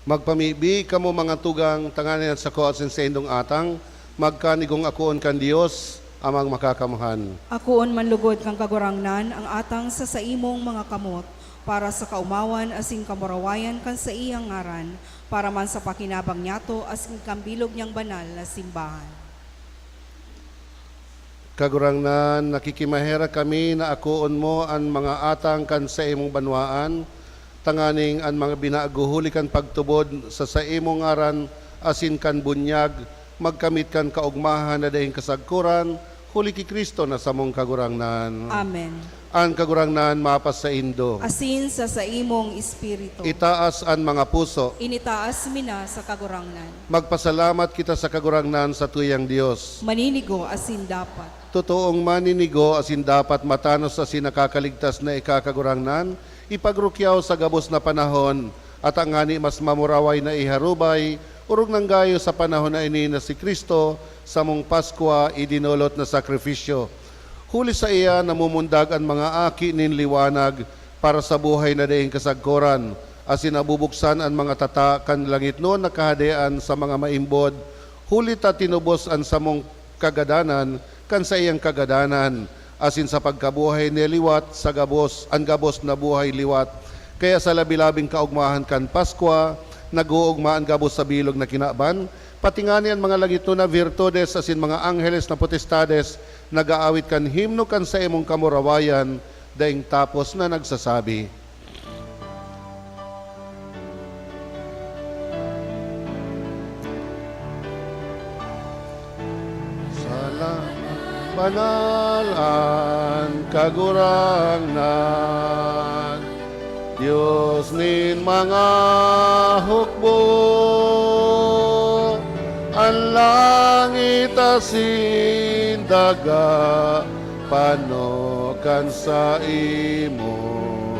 Magpamibi kamo mga tugang tanganan sa ko at sa indong atang, magkanigong akoon kan Dios amang makakamuhan. Akoon manlugod kang kagurangnan ang atang sa imong mga kamot, para sa kaumawan asin kamurawayan kan sa iyang ngaran, para man sa pakinabang nyato asin kambilog niyang banal na simbahan. Kagurangnan, nakikimahera kami na akoon mo ang mga atang kan sa imong banwaan, tanganing ang mga binaaguhuli kan pagtubod sa imong ngaran, asin kan bunyag, magkamit kan kaugmahan na dahing kasagkuran, huli ki Kristo na samong kagurangnan. Amen. Ang kagurangnan mapas sa indo. Asin sa imong espiritu. Itaas ang mga puso. Initaas mina sa kagurangnan. Magpasalamat kita sa kagurangnan sa tuyang Dios. Maninigo asin dapat. Totoong maninigo asin dapat matanos asin nakakaligtas na ikakagurangnan, ipagrukyaw sa gabos na panahon, at ang ngani mas mamuraway na iharubay, urog ng gayo sa panahon na ini na si Kristo, sa mong Paskwa idinolot na sakripisyo. Huli sa iya namumundag ang mga aki nin liwanag para sa buhay na daing kasagkoran, asin nabubuksan ang mga tata kan langit noon nakahadean sa mga maimbod. Huli ta tinubos ang samong kagadanan kan sa iyang kagadanan, asin sa pagkabuhay ni liwat sa gabos, ang gabos na buhay liwat. Kaya sa labi-labing kaugmahan kan Paskwa, nag-uugmaan gabos sa bilog na kinaban, patingani ang mga langit na virtudes asin mga angheles na potestades, nag-aawit kan himno kan sa imong kamurawayan, daing tapos na nagsasabi. Banalan kagurangnan, Diyos nin mga hukbo, ang langit asin daga, panokan sa imo,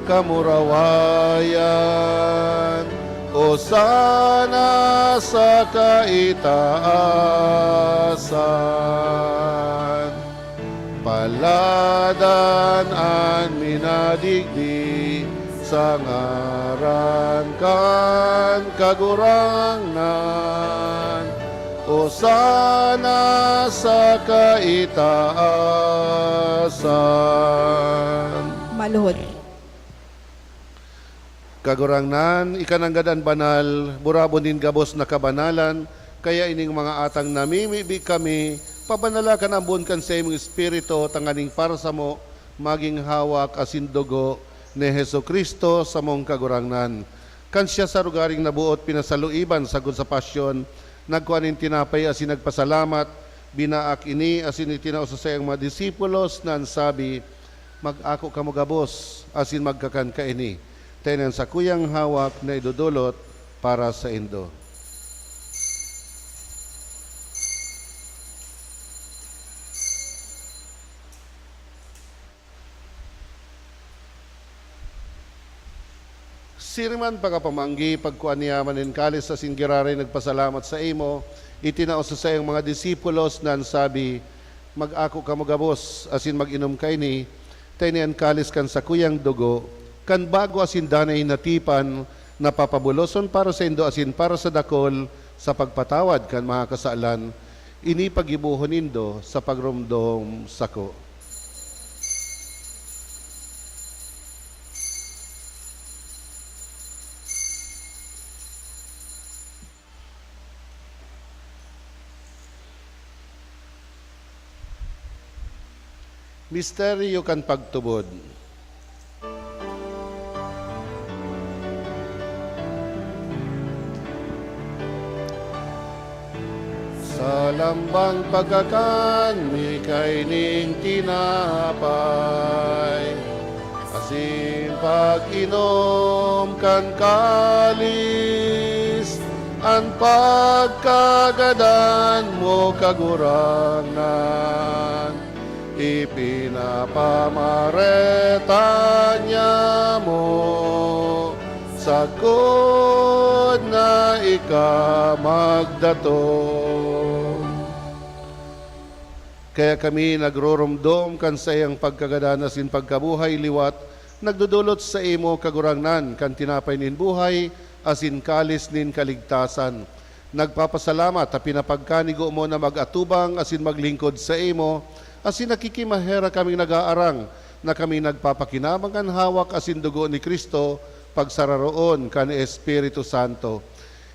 kamurawayan, o sana sa kaitaasan, paladan ang minadigdi sa ngaran kan kagurangnan, o sana sa kaitaasan. Maluhod. Kagurangnan, ikananggadan banal, burabon din gabos na kabanalan, kaya ining mga atang namimibi kami, pabanalakan ang buon kan sa imong espiritu, tanganing para sa mo, maging hawak asin dugo ni Heso Kristo sa mong kagurangnan. Kan siya sa rugaring nabuot pinasaluiban sagod sa pasyon, nagkuanin tinapay asin nagpasalamat, binaak ini asin itinausa sa iyang mga disipulos na sabi, mag-ako kamo gabos asin magkakan ka ini. Tenan sa kuyang hawak na idudulot para sa indo. Siriman pagkapamanggi, pagkuan niya manin kalis sa singgirari nagpasalamat sa imo, itinaos sa iyong mga disipulos na sabi, mag-ako kamo gabos asin mag-inom kay ni, tenian kalis kan sa kuyang dugo, kan bago asin danay natipan, napapabuloson para sa indo asin para sa dakol, sa pagpatawad kan mga kasaalan, ini pagibuhon indo sa pagrumdom sako. Misteryo kan pagtubod. Sa lambang pagkakan, mi kay ning tinapay, asin pag-inom kan kalis, ang pagkagadan mo kagurangnan, ipinapamareta niya mo, sagod na ika magdato. Kaya kami nagroromdom kan sa iyang pagkagadanas in pagkabuhay liwat, nagdudulot sa imo kagurangnan kan tinapay nin buhay, asin kalis nin kaligtasan. Nagpapasalamat a pinapagkanigo mo na mag-atubang asin maglingkod sa imo, asin nakikimahera kaming nag-aarang na kami nagpapakinabangan hawak asin dugo ni Kristo pagsararoon kan Espiritu Santo.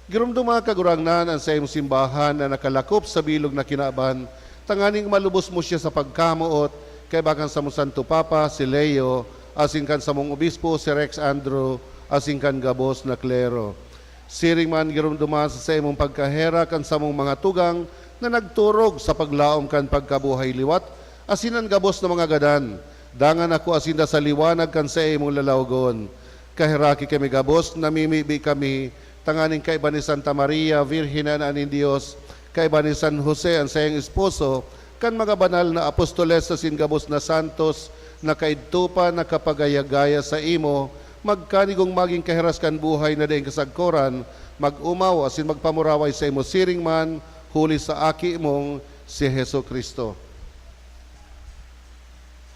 Girumduma kagurangnan ang sa iyong simbahan na nakalakop sa bilog na kinaban, tanganing malubos mo siya sa pagkamuot, kay bakan sa mong Santo Papa, si Leo, asin kan sa mong obispo, si Rex Andrew, asin kan gabos na klero. Siring man girumduma sa imong pagkahera kan sa mong mga tugang na nagturog sa paglaom kan pagkabuhay liwat, asin ang gabos na mga gadan. Dangan ako asinda sa liwanag kan sa imong lalawgon. Kahiraki kami gabos, namimibi kami, tanganing kaiba ni Santa Maria, Virhinan anin Dios, kaiba ni San Jose, ang sayang esposo, kan mga banal na apostoles sa singabos na santos, na kaidtupa na kapagayagaya sa imo, magkanigong maging kahiraskan buhay na daing kasagkoran, mag-umaw asin magpamuraway sa imo siring man, huli sa aki mong si Heso Kristo.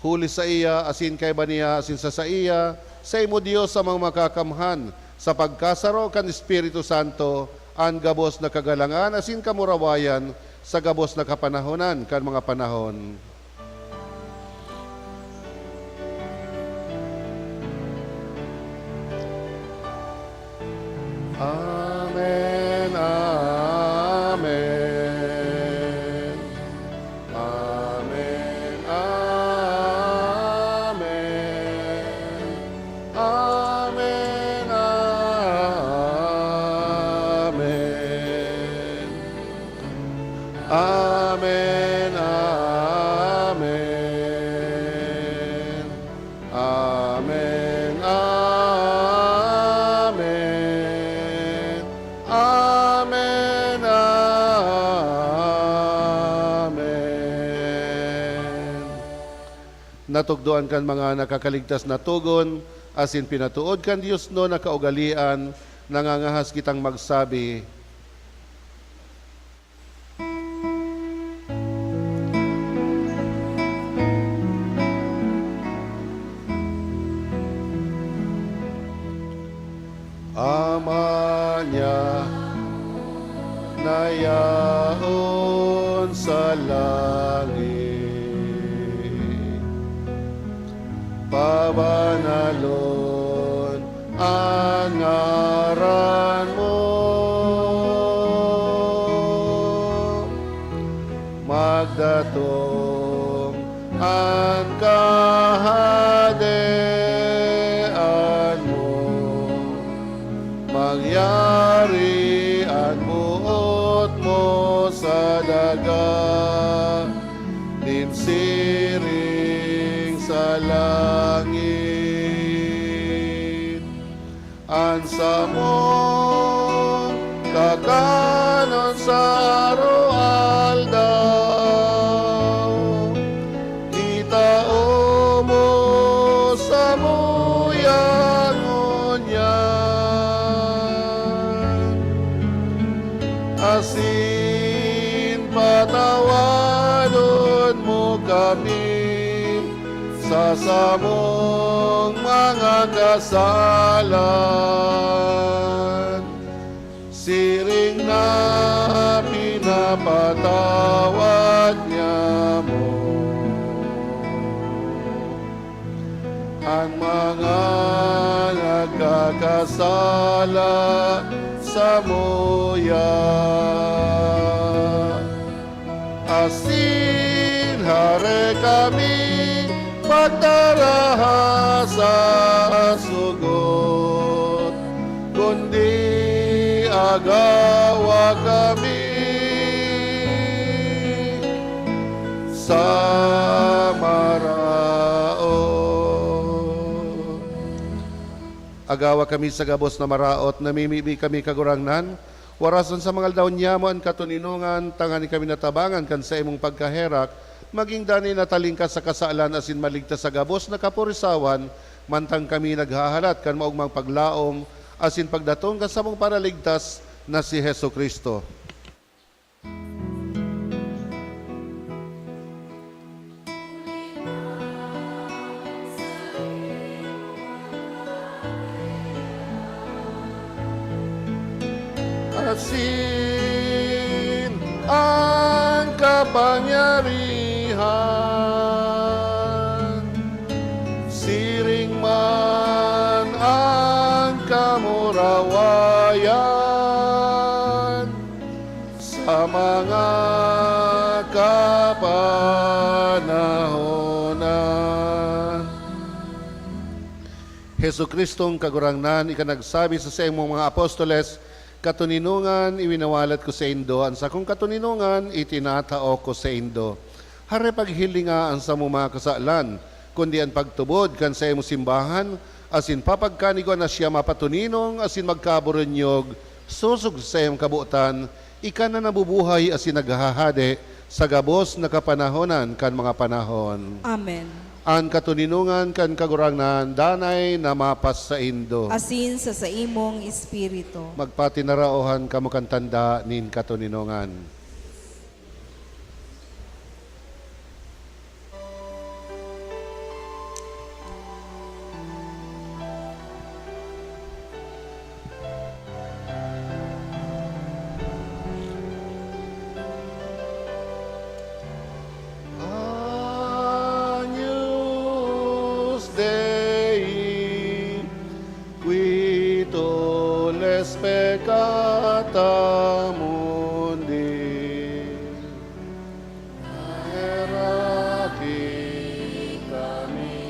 Huli sa iya, asin kaiba niya, asin sa iya, sa imo Dios sa mga makakamhan, sa pagkasaro kan Espiritu Santo, ang gabos na kagalangan, asin kamurawayan, sa gabos na kapanahonan kan mga panahon. Amen, amen. Amen, amen. Amen, amen. Amen, amen. Amen, amen. Amen, amen. Natugduan kan mga nakakaligtas na tugon, asin pinatuod kan Dios no na kaugalian, nangangahas kitang magsabi, Ama niya na yaon sa langit, pabanalon ang ngaran mo, magdatong ang kahadean mo, mangyari ang buot mo sa daga, dinsiring sa langit. Ansa mo kakanon sa araw-aldaw, itao mo sa muyangon yan, asin patawanon mo kami sa samong mga kasalan, siring na pinapatawad niya mo ang mga nagkakasala sa muya. Asin hare kami pagdaraha sa sugot, kundi agawa kami sa maraot. Agawa kami sa gabos na maraot, namimibi kami kagurangnan, warasan sa mga daon niya mo ang katuninungan, tangani kami natabangan kan sa imong pagkaherak, maging dani natalingkas sa kasaalan asin maligtas sa gabos na kapurisawan, mantang kami naghahalat kan maugmang paglaom, asin pagdatong ka sa mong paraligtas na si Heso Kristo. sin ang kapangyarihan. Siring man ang kamurawayan sa mga kapanahonan. Hesu Kristong kagurangnan, ikanagsabi sa imong mga apostoles, katuninungan iwinawalat ko sa indo, ang sakong katuninungan itinatao ko sa indo. Hare paghilinga ang sa mga kasalan, kundi ang pagtubod kan sa imong simbahan, asin papagkanigo na siya mapatuninong, asin magkaburunyog, susog sa imong kabuutan, ika na nabubuhay asin naghahade sa gabos na kapanahonan kan mga panahon. Amen. Ang katuninungan kan kagurangnan, danay na mapas sa indo. Asin sa imong espiritu. Magpatinaraohan kamo kan tanda nin katuninungan. Agnus Dei, qui tolles peccata mundi, errati kami.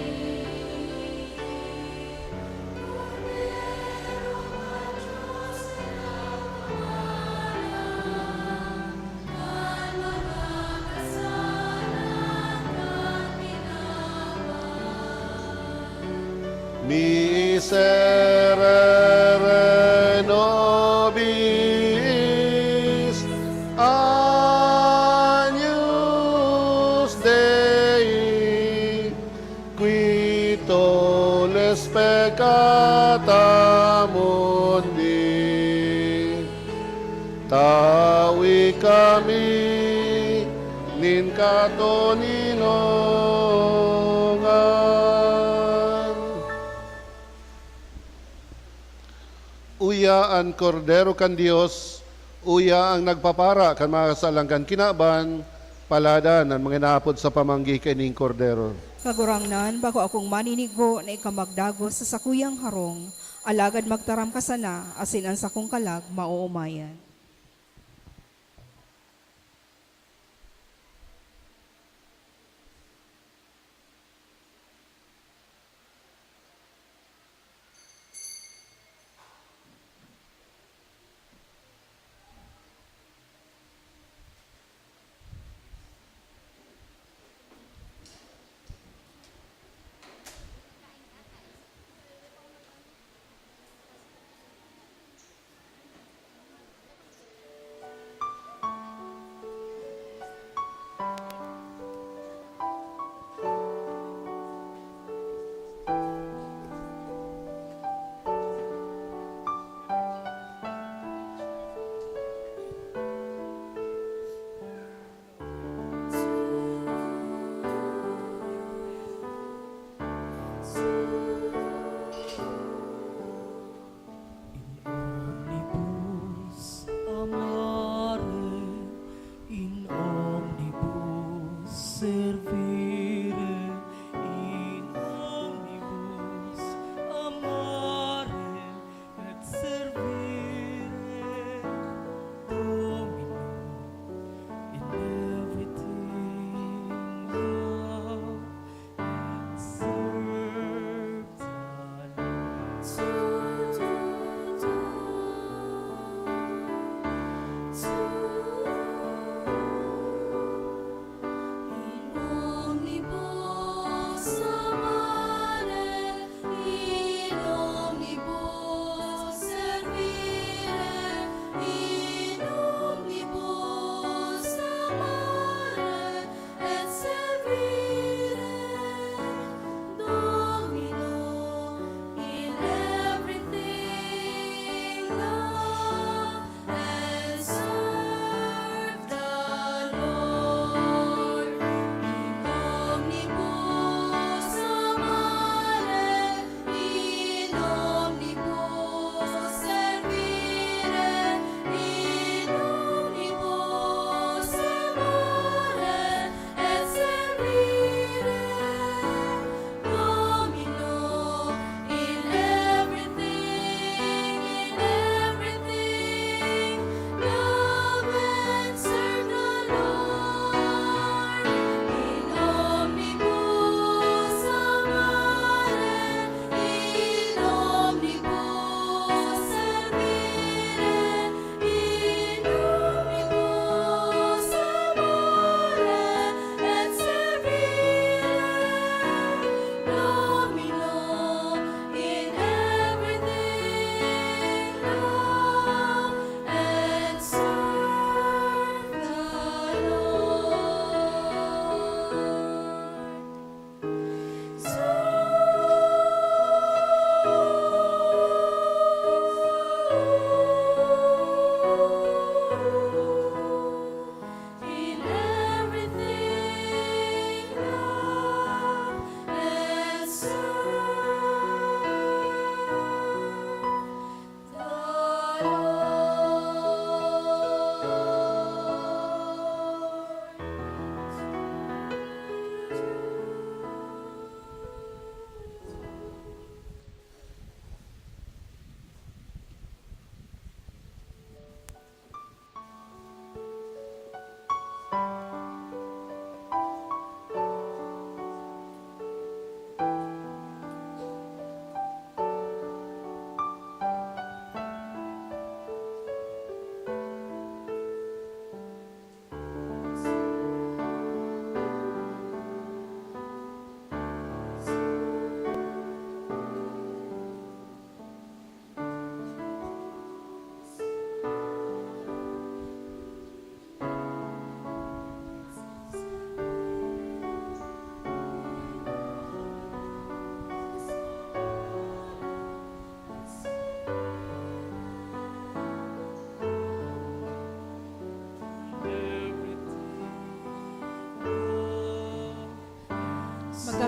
Miserere nobis, Agnus Dei, qui tolles peccata mundi. Tawi kami nin katuninongan. Uya ang kordero kan Dios, uya ang nagpapara kan mga kasalangkan kinaban, paladan ang mga naapod sa pamanggi kaning kordero. Kagurangnan, bako akong maninigo na ikamagdagos sa sakuyang harong, alagad magtaram ka sana, asin ang sakong kalag mauumayan.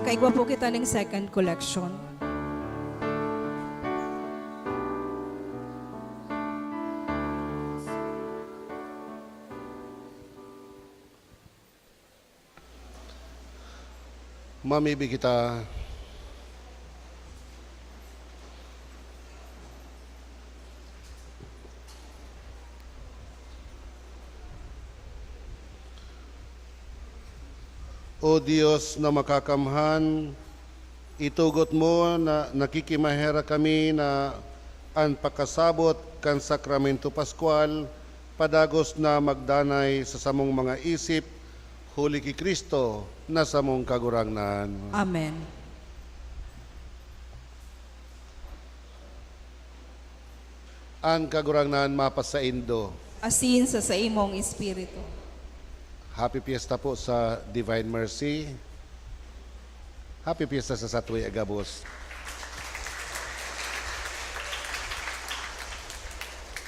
Makaigwa po kita ng second collection. Mamibig kita. O Diyos na makakamhan, itugot mo na nakikimahera kami na ang pakasabot kan sakramento Pascual, padagos na magdanay sa samong mga isip, huli ki Kristo na samong kagurangnan. Amen. Ang kagurangnan mapasaindo. Asin sa imong espiritu. Happy Fiesta po sa Divine Mercy. Happy Fiesta sa Satway Agabos.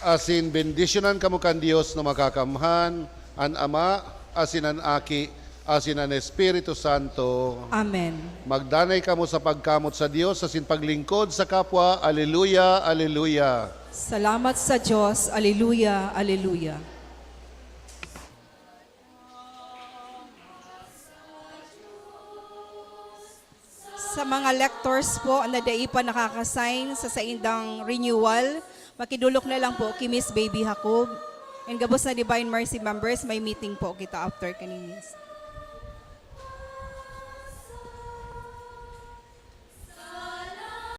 Asin bendisyonan kamo kan Dios na makakamhan, an Ama, asin an Aki, asin an Espiritu Santo. Amen. Magdanay kamo sa pagkamot sa Dios, asin paglingkod sa kapwa. Alleluia, alleluia. Salamat sa Diyos. Alleluia, alleluia. Sa mga lectors po na dai pa nakakasign sa saindang renewal, makidulok na lang po kay Miss Baby Jacob. And gabos na Divine Mercy members, may meeting po kita after kaninis.